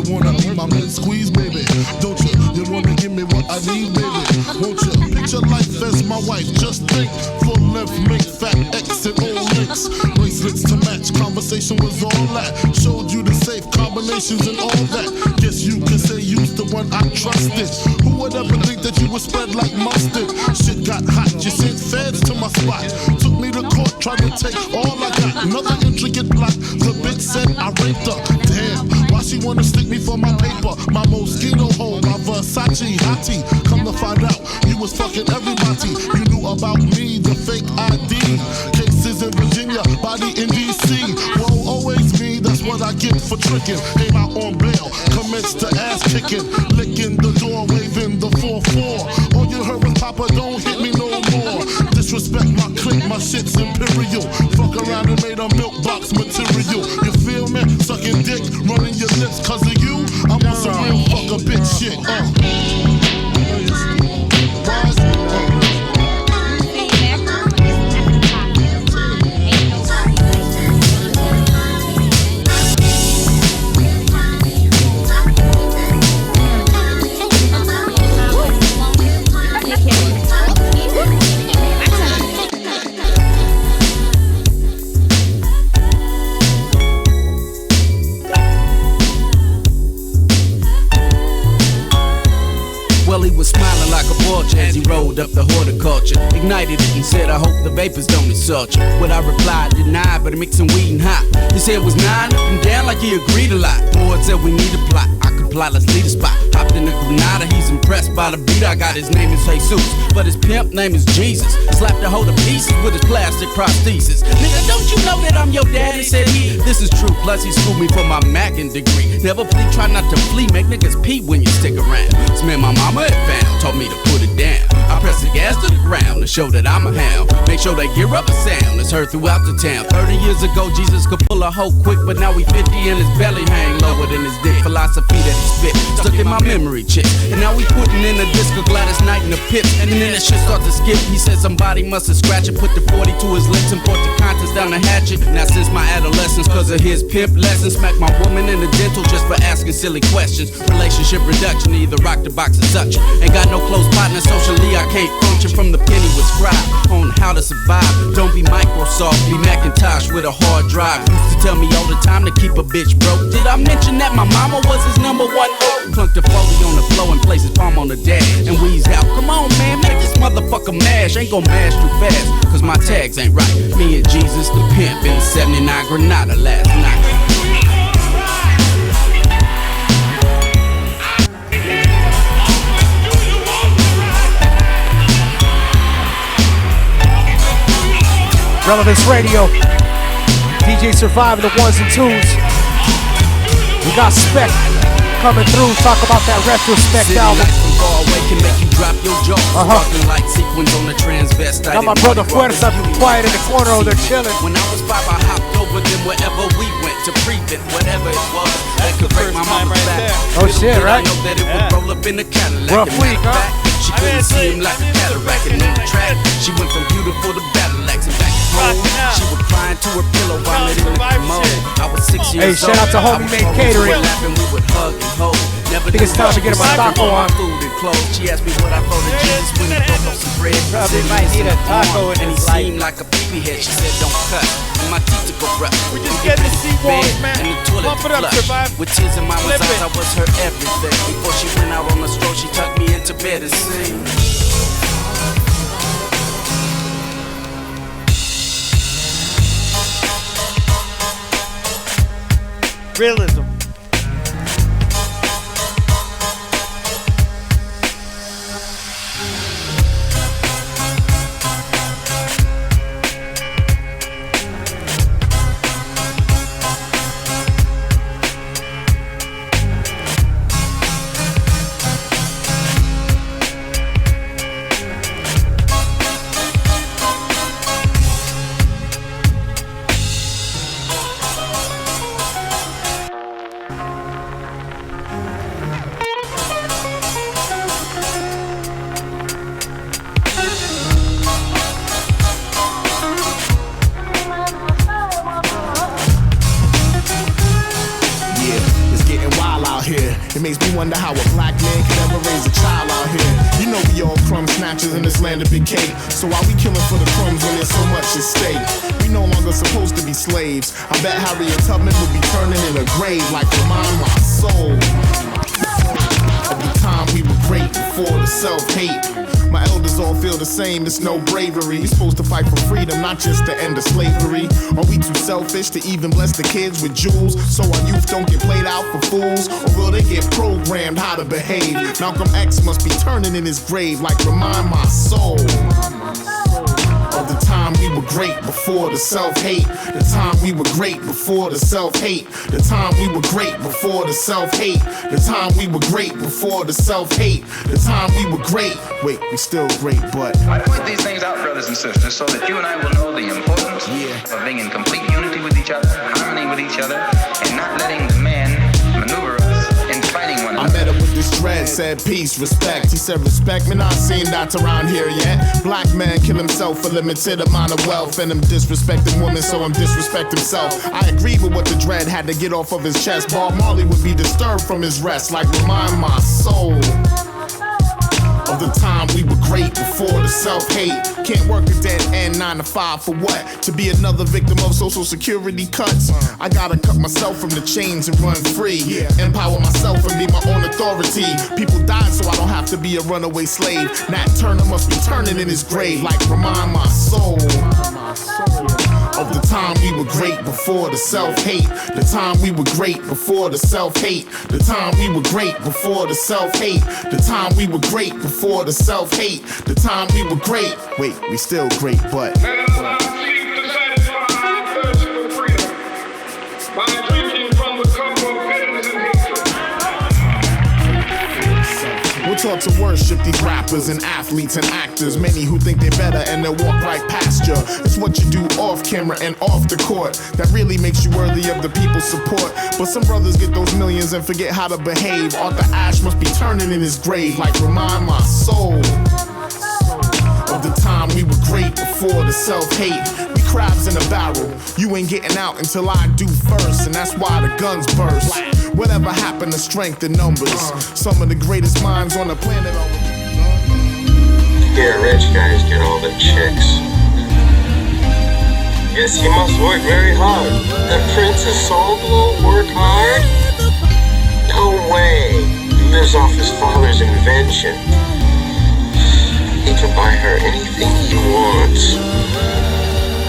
wanna be my mid squeeze, baby? Don't you? You wanna give me what I need, baby? Won't you? Picture life as my wife. Just think, full length, make fat X and all links. Bracelets to match. Conversation was all that. Showed you the safe combinations and all that. Guess you could say you's the one I trusted. Who would ever think that you would spread like mustard? Shit got hot. You sent feds to my spot. Took me to court, tried to take all I got. Another intricate plot. The bitch said I raped her. Damn, why she wanna stick me for my paper? My Moschino hole, my Versace hottie. Come to find out, you was fucking everybody. You knew about me, the fake ID. Cases in Virginia, body in DC. Whoa, always me, that's what I get for tricking. Came out on bail, commenced to ass kicking. Licking the door, waving the 4-4. All you heard was Papa, don't hit me no more. Disrespect my clique, my shit's imperial. Fuck around and made a milk box material. You feel me? Sucking dick, running your lips cause of you. I'm on some real fuck a bitch shit. As he rolled up the horticulture, ignited it and said, I hope the vapors don't insult you. What I replied, denied, but mixing weed and hot. His head was 9 up and down like he agreed a lot. Board said we need a plot, I comply, let's lead a spot. Hopped in the Granada, he's impressed by the beat I got. His name is Jesus, but his pimp name is Jesus. Slapped a hold of pieces with his plastic prosthesis. Nigga, don't you know that I'm your daddy? Said he. This is true, plus he schooled me for my Mackin degree. Never flee, try not to flee, make niggas pee when you stick around. This man my mama had found, told me to put it down. I press the gas to the ground to show that I'm a hound. Make sure they gear up a sound that's heard throughout the town. 30 years ago, Jesus could pull a hoe quick, but now we 50 and his belly hang lower than his dick. Philosophy that he spit, stuck in my memory chip. And now we putting in a disc of Gladys Knight in the pit. And then the shit start to skip. He said somebody must have scratched it, put the 40 to his lips and brought the contents down the hatchet. Now since my adolescence, cause of his pimp lessons, smack my woman in the dental just for asking silly questions. Relationship reduction, either rock the box or such. Ain't got no close partner socially, I can't function from the penny with scribe on how to survive. Don't be Microsoft, be Macintosh with a hard drive. Used to tell me all the time to keep a bitch broke. Did I mention that my mama was his #1 hoe? Plunk the Foley on the floor and place his palm on the dash and wheeze out. Come on, man, make this motherfucker mash. Ain't gon' mash too fast, cause my tags ain't right. Me and Jesus the pimp in 79 Granada last night. Relevance Radio. DJ Survive the ones and twos. We got SPEC coming through. Talk about that retrospect album. Far away can make you drop your jaw. Sparkling like sequins on the transvestite. Got my brother Fuerza quiet in the corner over there chilling. When I was 5, I hopped over them wherever we went to prevent whatever it was that could break my mama's back. Oh shit, right? I know that it would roll up in the Cadillac. Rough week, huh? She couldn't see him like a cataract and on the track. She went from beautiful to battle axe and back home. She was crying to her pillow while it in the commode. I was 6 years old. Hey, shout out to homie made catering. We would hug and hold. I think it's time to get him a taco on. Food and clothes. She asked me what I thought of Jesus when he broke up some bread. Probably might need a taco in and he his life. seemed like a baby head. She said don't cut. And my teeth to go rough. We just get to see walls, man. And the toilet Pump it up, flush. Survive. With tears in my Flip eyes, it. I was her everything. Before she went out on the stroll, she tucked me into bed and sang. Realism. It makes me wonder how a black man can ever raise a child out here. You know we all crumb snatchers in this land of big cake. So why we killing for the crumbs when there's so much at stake? We no longer supposed to be slaves. I bet Harriet Tubman would be turning in a grave like remind my soul of the time we were great before the self-hate. My elders all feel the same, it's no bravery. We're supposed to fight for freedom, not just the end of slavery. Are we too selfish to even bless the kids with jewels? So our youth don't get played out for fools? Or will they get programmed how to behave? Malcolm X must be turning in his grave like remind my soul of the time we were great before the self-hate. The time we were great before the self-hate. The time we were great before the self-hate. The time we were great before the self-hate. The time we were great. Wait, we still great, but I point these things out, brothers and sisters, so that you and I will know the importance of being in complete unity with each other, harmony with each other, and not letting the man maneuver us in fighting one another. I met him with this dread, said peace, respect. He said respect, man, I seen that around here yet. Black man kill himself for limited amount of wealth, and him disrespecting women, so him disrespect himself. I agree with what the dread had to get off of his chest. Bob Marley would be disturbed from his rest, like remind my soul of the time we were great before the self-hate. Can't work a dead end 9 to 5 for what? To be another victim of social security cuts? I gotta cut myself from the chains and run free. Empower myself and be my own authority. People died so I don't have to be a runaway slave. Nat Turner must be turning in his grave like remind my soul of the time we were great before the self-hate. The time we were great before the self-hate. The time we were great before the self-hate. The time we were great before the self-hate. The time we were great. Wait, we still great, but let us not seek to satisfy our thirst for freedom by drinking from the cup of bitterness and hatred. we're taught to worship these rappers and athletes and actors. Many who think they're better and they'll walk right past you. It's what you do off camera and off the court that really makes you worthy of the people's support. But some brothers get those millions and forget how to behave. Arthur Ashe must be turning in his grave like remind my soul of the time we were great before the self-hate. We crabs in a barrel, you ain't getting out until I do first, and that's why the guns burst. Whatever happened to strength in numbers? Some of the greatest minds on the planet are... Yeah, rich guys get all the chicks. Yes, he must work very hard. The Prince of Soul will work hard? No way. He lives off his father's invention. He can buy her anything he wants.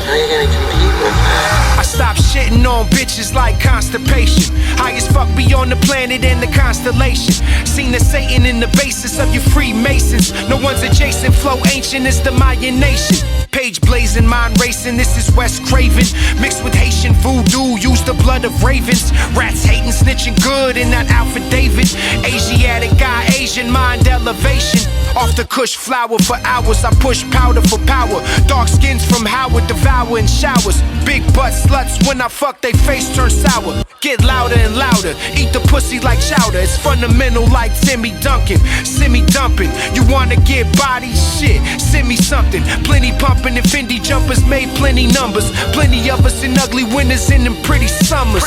How are you gonna compete with that? I stopped shitting on bitches like constipation. High as fuck beyond the planet and the constellation. Seen the Satan in the basis of you Freemasons. No one's adjacent, flow ancient as the Mayan nation. Page blazing, mind racing, this is West Craven. Mixed with Haitian voodoo, use the blood of ravens. Rats hating, snitching good in that Alpha David. Asiatic guy, Asian mind elevation. Off the Kush flower for hours, I push powder for power. Dark skins from Howard, devouring showers. Big butt sluts, when I fuck, they face turn sour. Get louder and louder, eat the pussy like chowder. It's fundamental like Timmy Duncan. Send me dumping, you wanna get body? Shit, send me something. Plenty pumping and Fendi jumpers made plenty numbers. Plenty of us in ugly winters and in pretty summers.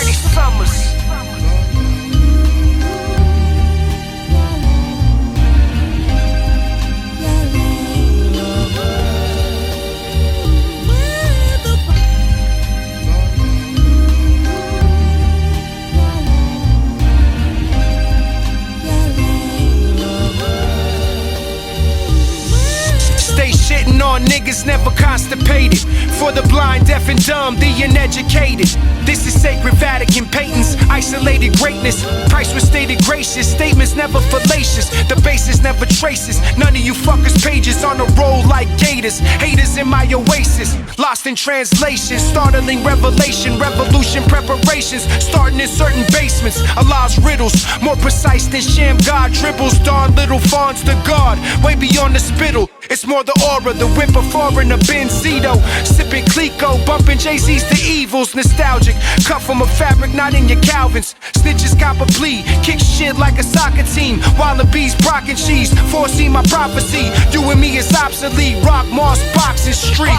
Stay shitting on niggas never constipated. For the blind, deaf and dumb, the uneducated. This is sacred Vatican paintings, isolated greatness. Christ was stated gracious, statements never fallacious. The basis never traces, none of you fuckers pages on a roll like gators. Haters in my oasis, lost in translation. Startling revelation, revolution preparations. Starting in certain basements, Allah's riddles. More precise than sham God dribbles. Darn little fawns to God, way beyond the spittle. It's more the aura, the whip of foreign, a Benzito. Sipping Clico, bumping Jay-Z's The Evils. Nostalgic, cut from a fabric, not in your Calvins. Snitches cop a plea, kick shit like a soccer team. Wallabies, Brock and cheese, foresee my prophecy. You and me is obsolete, rock, moss, boxing, streak.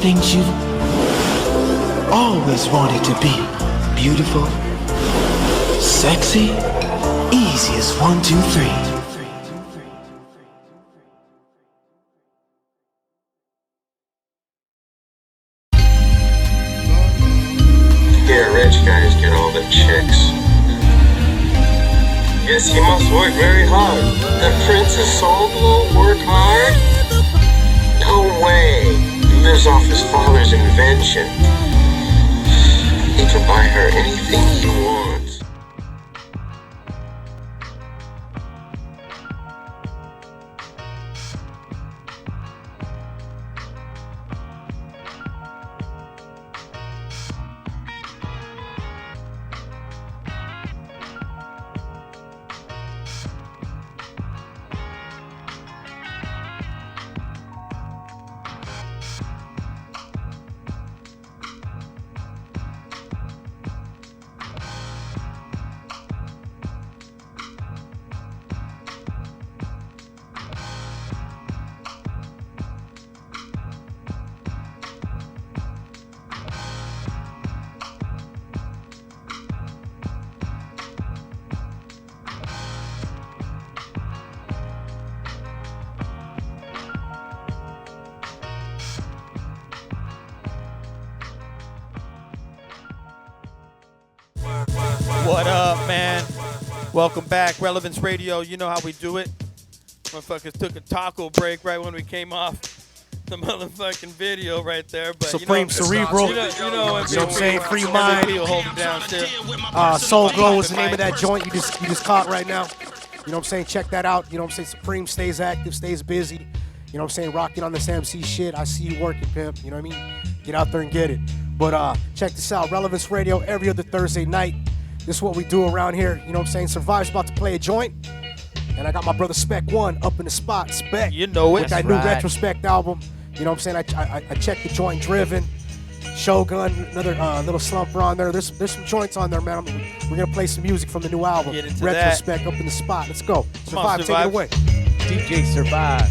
things you've always wanted to be. Beautiful, sexy, easy as 1, 2, 3. Yeah, rich guys get all the chicks. Yes, he must work very hard. The Princess Soul will work hard? No way. He lives off his father's invention. He can buy her anything he wants. What up, man? Welcome back, Relevance Radio. You know how we do it. Motherfuckers took a taco break right when we came off the motherfucking video right there. But Supreme Cerebral. You know what I'm saying? Free Mind. Hold it down too. Soul Glow is the name of that joint you just caught right now. You know what I'm saying? Check that out. You know what I'm saying? Supreme stays active, stays busy. You know what I'm saying? Rocking on this MC shit. I see you working, pimp. You know what I mean? Get out there and get it. But check this out. Relevance Radio every other Thursday night. This is what we do around here. You know what I'm saying? Survive's about to play a joint. And I got my brother SPEC 1 up in the spot. SPEC. You know it. With that new Retrospect album. You know what I'm saying? I checked the joint Driven. Shogun, another little slumper on there. There's some joints on there, man. We're going to play some music from the new album. Get into Retrospect up in the spot. Let's go. Survive, take it away. DJ Survive.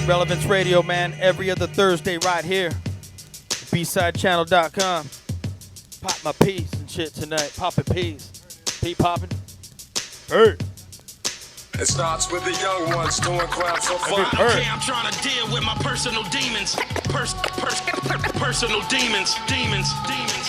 Relevance Radio, man. Every other Thursday right here. BSidechannel.com. Pop my piece and shit tonight. Poppin' peas. Pea poppin'. Hey. It starts with the young ones doing crap for fun. Okay, I'm trying to deal with my personal demons. Personal demons.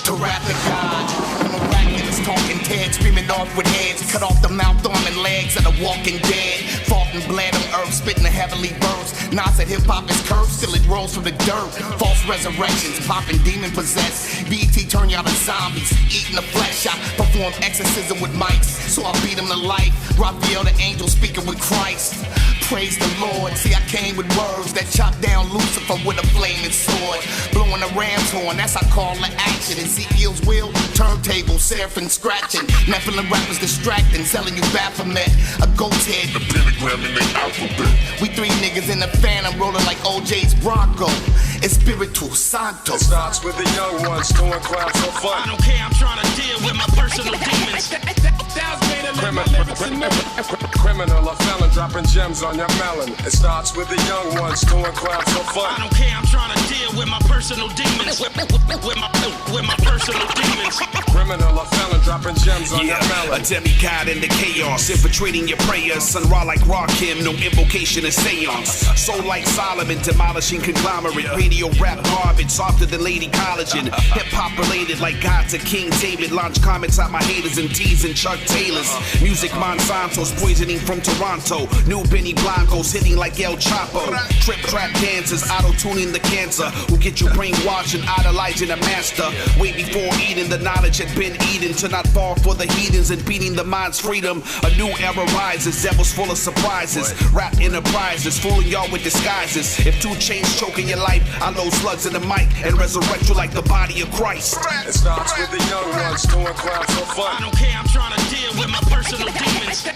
The rapid God, miraculous talking dead, screaming off with heads, cut off the mouth, arm, and legs of the walking dead. Fought and bled on earth, spitting the heavenly verse. Nas said hip hop is cursed, still it rolls from the dirt. False resurrections, popping demon possessed. BT turn y'all to zombies, eating the flesh. I perform exorcism with mics, so I beat them to life. Raphael the angel speaking with Christ. Praise the Lord. See, I came with words that chop down Lucifer with a flaming sword. Blowing a ram's horn, that's I call the action. Ezekiel's wheel, turntable, seraphim scratching. Nephilim rappers distracting, selling you Baphomet. A goat's head, the pentagram in the alphabet. We three niggas in the phantom rolling like OJ's Bronco. Espiritu Santo. It starts with the young ones doing crap for fun. I don't care, I'm trying to deal with my personal demons. Criminal or felon dropping gems on your melon. It starts with the young ones doing crap for fun. I don't care, I'm trying to deal with my personal demons. With my personal demons. Criminal or felon dropping gems on your melon. A demigod in the chaos, infiltrating your prayers. Sun Ra like Rakim, no invocation and seance. Soul like Solomon, demolishing conglomerate. Radio rap garbage, softer than Lady Collagen. Hip hop related like God to King David. Launch comments at my haters and teasing Chuck Taylors. Music Monsanto's poisoning from Toronto. New Benny Blancos hitting like El Chapo. Trip trap dancers, auto-tuning the cancer. Who get you brainwashed and idolizing a master. Way before Eden, the knowledge had been eaten. To not fall for the heathens and beating the mind's freedom. A new era rises, devils full of surprises. Rap enterprises, fooling y'all with disguises. If 2 chains choking your life, I load slugs in the mic and resurrect you like the body of Christ. It starts with the young ones doing crap for fun. I don't care, I'm trying to deal with my personal demons.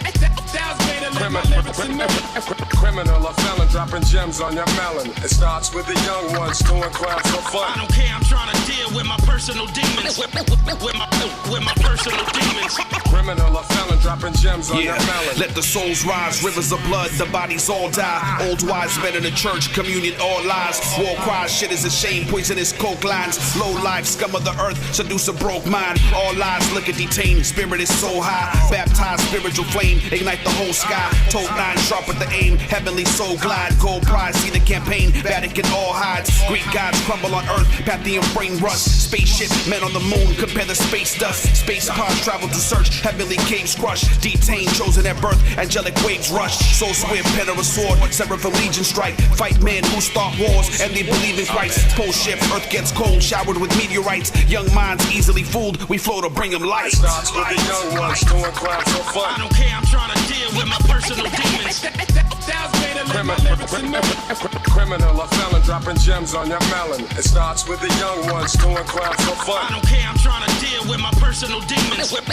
Criminal or felon dropping gems on your melon. It starts with the young ones doing crap for fun. I don't care, I'm trying to deal with my personal personal demons. With my personal demons. Criminal or felon dropping gems on your melon. Let the souls rise, rivers of blood, the bodies all die. Old wise men in the church, communion all lies. War cries, shit is a shame, poisonous coke lines. Low life, scum of the earth, seduce a broke mind. All lies, liquor detained, spirit is so high. Baptized spiritual flame, ignite the whole sky. Told nine, sharp at the aim, heavenly soul glide. Gold prize, see the campaign, Vatican all hides. Greek gods crumble on earth, Pantheon brain rust. Spaceship, men on the moon, compare the space dust. Space pods travel to search, heavenly caves crush. Detained, chosen at birth, angelic waves rush. Soul swift, pen or a sword, seraphim legion strike. Fight men who start wars, and they believe in Christ. Post ship, earth gets cold, showered with meteorites. Young minds easily fooled, we flow to bring them light. Starts with the young ones doing crimes for fun. I don't care, I'm trying to deal with my personal demons. Criminal or felon dropping gems on your melon. It starts with the young ones doing crimes for fun. I don't care, I'm trying to deal with my personal demons. With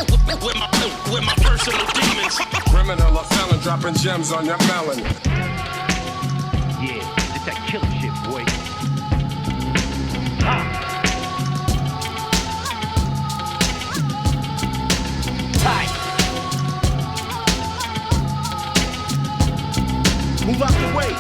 my personal demons. Criminal or felon dropping gems on your melon. Yeah, it's that killer shit, boy. Move out the way.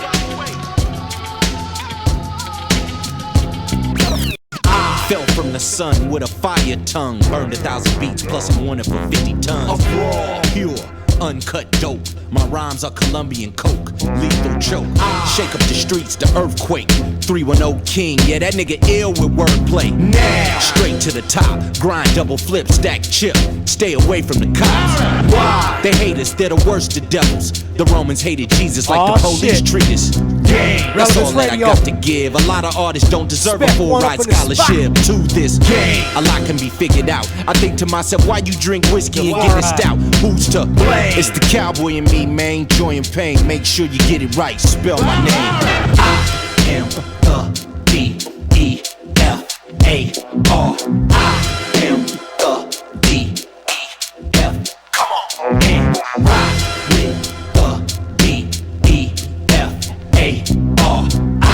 I fell from the sun with a fire tongue. Burned 1,000 beats, plus I'm wanted for 50 tons. Of raw, pure, uncut dope. My rhymes are Colombian coke, lethal choke. Shake up the streets, the earthquake. 310 King, yeah, that nigga ill with wordplay. Now, straight to the top, grind double flip, stack chip. Stay away from the cops. Why? They hate us, they're the worst of devils. The Romans hated Jesus like the police treat us. Damn, that's all that I got to give. A lot of artists don't deserve a full ride scholarship to this game. A lot can be figured out. I think to myself, why you drink whiskey and get a stout? Who's to blame? It's the cowboy in me, man. Joy and pain. Make sure you get it right. Spell my name. I am the D-E-F-A-R. I am the D-E-F. Come on, and ride with the D-E-F-A-R. I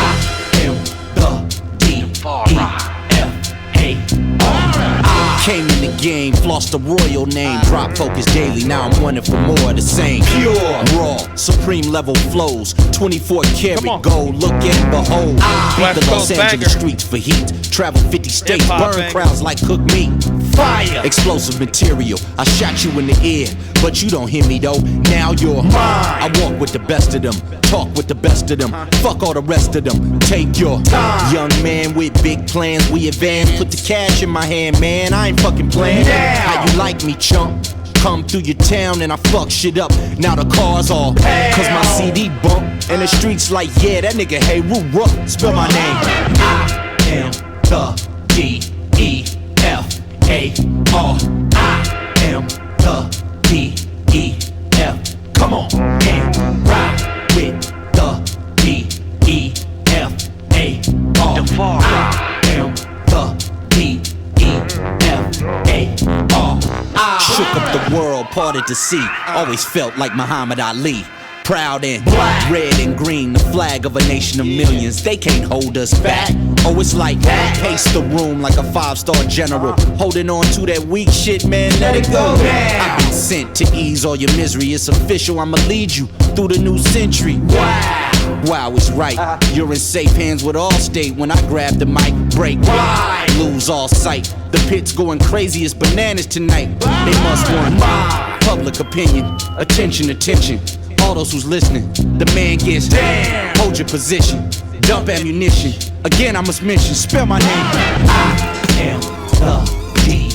am the D-E-F-A-R. Came in the game, flossed the royal name. Drop focus daily, now I'm wanting for more of the same. Pure, raw, supreme level flows. 24 karat gold, look and behold. Beat the Los Angeles streets for heat. Travel 50 states, burn crowds like cook meat. Fire, explosive material. I shot you in the ear, but you don't hear me though. Now you're mine. I walk with the best of them, talk with the best of them. Fuck all the rest of them. Take your time. Young man with big plans, we advance. Put the cash in my hand, man. I ain't fucking playing. How you like me, chump? Come through your town and I fuck shit up. Now the cars all cause my CD bump. And the streets like, yeah, that nigga, hey, woo, spell my name. I am the D-E-F-A-R. I am the D-E-F. Come on and ride with the D-E-F-A-R. I am the D-E-F-A-R. Shook up the world, parted the sea. Always felt like Muhammad Ali. Proud and black, red and green, the flag of a nation of millions. They can't hold us back. Oh, it's like that. Pace the room like a 5-star general. Holding on to that weak shit, man, let it go. I've been sent to ease all your misery. It's official, I'ma lead you through the new century. Wow, it's right. You're in safe hands with Allstate when I grab the mic. Break, lose all sight. The pit's going crazy, it's bananas tonight. They must want public opinion. Attention, attention. All those who's listening, the man gets down. Hold your position, dump ammunition. Again, I must mention, spell my name. I am the D-E-F-A-R.